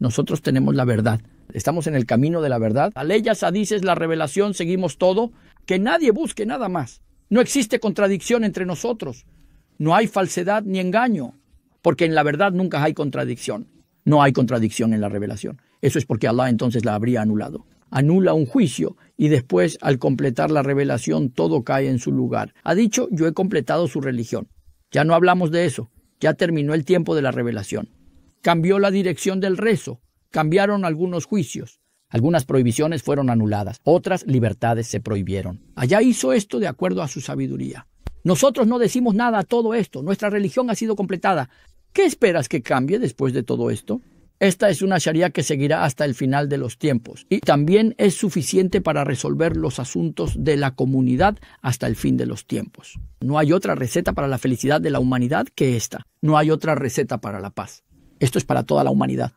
Nosotros tenemos la verdad. Estamos en el camino de la verdad. Aleyas, hadices, la revelación, seguimos todo. Que nadie busque nada más. No existe contradicción entre nosotros. No hay falsedad ni engaño. Porque en la verdad nunca hay contradicción. No hay contradicción en la revelación. Eso es porque Allah entonces la habría anulado. Anula un juicio y después, al completar la revelación, todo cae en su lugar. Ha dicho, yo he completado su religión. Ya no hablamos de eso. Ya terminó el tiempo de la revelación. Cambió la dirección del rezo. Cambiaron algunos juicios. Algunas prohibiciones fueron anuladas. Otras libertades se prohibieron. Allá hizo esto de acuerdo a su sabiduría. Nosotros no decimos nada a todo esto. Nuestra religión ha sido completada. ¿Qué esperas que cambie después de todo esto? Esta es una sharia que seguirá hasta el final de los tiempos y también es suficiente para resolver los asuntos de la comunidad hasta el fin de los tiempos. No hay otra receta para la felicidad de la humanidad que esta. No hay otra receta para la paz. Esto es para toda la humanidad.